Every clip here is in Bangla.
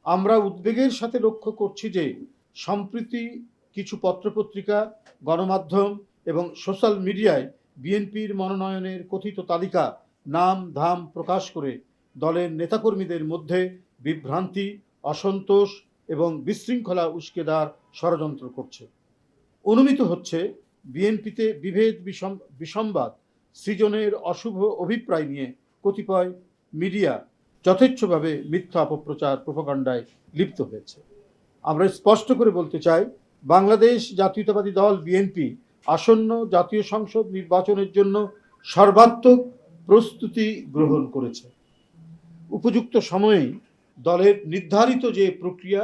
আমরা উদ্বেগের সাথে লক্ষ্য করছি যে সম্প্রতি কিছু পত্রপত্রিকা, গণমাধ্যম এবং সোশ্যাল মিডিয়ায় বিএনপির মনোনয়নের কথিত তালিকা নাম ধাম প্রকাশ করে দলের নেতাকর্মীদের মধ্যে বিভ্রান্তি, অসন্তোষ এবং বিশৃঙ্খলা উস্কে দেওয়ার ষড়যন্ত্র করছে। অনুমিত হচ্ছে বিএনপিতে বিভেদ বিসম্বাদ সৃজনের অশুভ অভিপ্রায় নিয়ে কতিপয় মিডিয়া যথেচ্ছভাবে মিথ্যা অপপ্রচার প্রোপাগান্ডায় লিপ্ত হয়েছে। আমরা স্পষ্ট করে বলতে চাই, বাংলাদেশ জাতীয়তাবাদী দল বিএনপি আসন্ন জাতীয় সংসদ নির্বাচনের জন্য সর্বাত্মক প্রস্তুতি গ্রহণ করেছে। উপযুক্ত সময়েই দলের নির্ধারিত যে প্রক্রিয়া,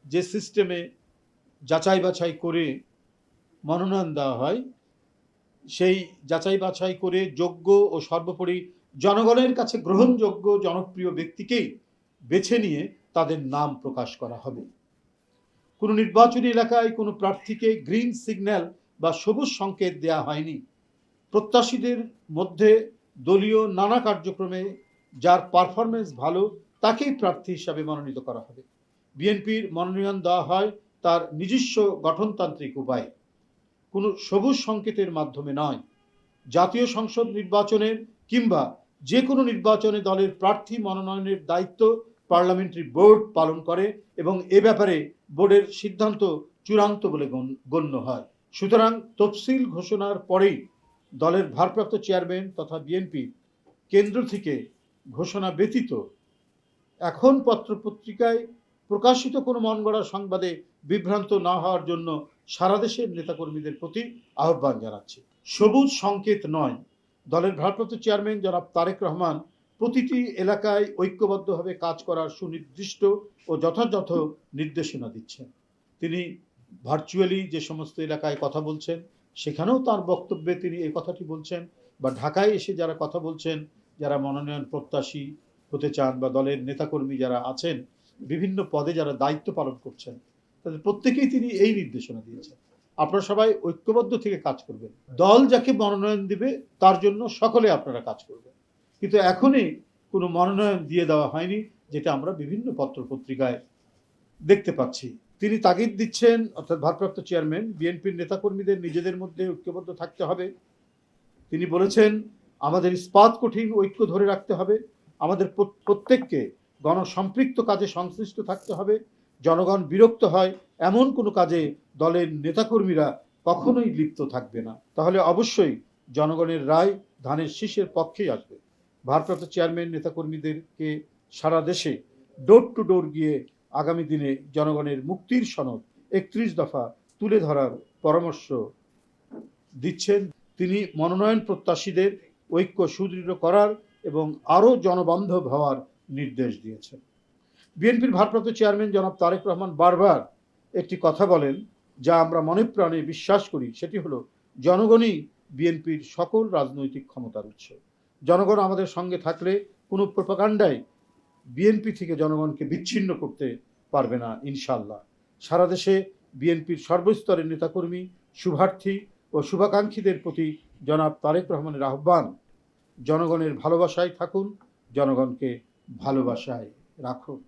যে সিস্টেমে যাচাই বাছাই করে মনোনয়ন দেওয়া হয়, সেই যাচাই বাছাই করে যোগ্য ও সর্বোপরি জনগণের কাছে গ্রহণযোগ্য জনপ্রিয় ব্যক্তিকেই বেছে নিয়ে তাদের নাম প্রকাশ করা হবে। কোনো নির্বাচনী এলাকায় কোনো প্রার্থীকে গ্রিন সিগন্যাল বা সবুজ সংকেত দেওয়া হয়নি। প্রত্যাশীদের মধ্যে দলীয় নানা কার্যক্রমে যার পারফরমেন্স ভালো তাকেই প্রার্থী হিসাবে মনোনীত করা হবে। বিএনপির মনোনয়ন দেওয়া হয় তার নিজস্ব গঠনতান্ত্রিক উপায়ে, কোনো সবুজ সংকেতের মাধ্যমে নয়। জাতীয় সংসদ নির্বাচনের কিংবা যে কোনো নির্বাচনে দলের প্রার্থী মনোনয়নের দায়িত্ব পার্লামেন্টারি বোর্ড পালন করে এবং এ ব্যাপারে বোর্ডের সিদ্ধান্ত চূড়ান্ত বলে গণ্য হয়। সুতরাং তফসিল ঘোষণার পরেই দলের ভারপ্রাপ্ত চেয়ারম্যান তথা বিএনপি কেন্দ্র থেকে ঘোষণা ব্যতীত এখন পত্রপত্রিকায় প্রকাশিত কোনো মনগড়া সংবাদে বিভ্রান্ত না হওয়ার জন্য সারা দেশের নেতাকর্মীদের প্রতি আহ্বান জানাচ্ছি। সবুজ সংকেত নয়, দলের ভারপ্রাপ্ত চেয়ারম্যান জনাব তারেক রহমান প্রতিটি এলাকায় ঐক্যবদ্ধভাবে কাজ করার সুনির্দিষ্ট ও যথাযথ নির্দেশনা দিচ্ছেন। তিনি ভার্চুয়ালি যে সমস্ত এলাকায় কথা বলছেন সেখানেও তার বক্তব্যে তিনি এই কথাটি বলছেন, বা ঢাকায় এসে যারা কথা বলছেন, যারা মনোনয়ন প্রত্যাশী হতে চান বা দলের নেতাকর্মী যারা আছেন, বিভিন্ন পদে যারা দায়িত্ব পালন করছেন, তাদের প্রত্যেকেই তিনি এই নির্দেশনা দিয়েছেন, আপনারা সবাই ঐক্যবদ্ধ থেকে কাজ করবেন। দল যাকে মনোনয়ন দিবে তার জন্য সকলে আপনারা কাজ করবেন। কিন্তু এখনই কোনো মনোনয়ন দিয়ে দেওয়া হয়নি, যেটা আমরা বিভিন্ন পত্রপত্রিকায় দেখতে পাচ্ছি। তিনি তাগিদ দিচ্ছেন, অর্থাৎ ভারপ্রাপ্ত চেয়ারম্যান, বিএনপির নেতাকর্মীদের নিজেদের মধ্যে ঐক্যবদ্ধ থাকতে হবে। তিনি বলেছেন, আমাদের ইস্পাত কঠিন ঐক্য ধরে রাখতে হবে, আমাদের প্রত্যেককে গণসম্পৃক্ত কাজে সংশ্লিষ্ট থাকতে হবে। জনগণ বিরক্ত হয় এমন কোনো কাজে দলের নেতাকর্মীরা কখনোই লিপ্ত থাকবে না, তাহলে অবশ্যই জনগণের রায় ধানের শীষের পক্ষেই আসবে। ভারপ্রাপ্ত চেয়ারম্যান নেতাকর্মীদেরকে সারা দেশে ডোর টু ডোর গিয়ে আগামী দিনে জনগণের মুক্তির সনদ 31 দফা তুলে ধরার পরামর্শ দিচ্ছেন। তিনি মনোনয়ন প্রত্যাশীদের ঐক্য সুদৃঢ় করার এবং আরও জনবান্ধব হওয়ার নির্দেশ দিয়েছেন। বিএনপির ভারপ্রাপ্ত চেয়ারম্যান জনাব তারেক রহমান বারবার একটি কথা বলেন, যা আমরা মনে প্রাণে বিশ্বাস করি, সেটি হলো জনগণই বিএনপির সকল রাজনৈতিক ক্ষমতার উৎস। জনগণ আমাদের সঙ্গে থাকলে কোনো প্রোপাগান্ডায় বিএনপি থেকে জনগণকে বিচ্ছিন্ন করতে পারবে না ইনশাআল্লাহ। সারা দেশে বিএনপির সর্বস্তরের নেতাকর্মী, শুভার্থী ও শুভাকাঙ্ক্ষীদের প্রতি জনাব তারেক রহমানের আহ্বান, জনগণের ভালোবাসায় থাকুন, জনগণকে ভালোবাসায় রাখুন।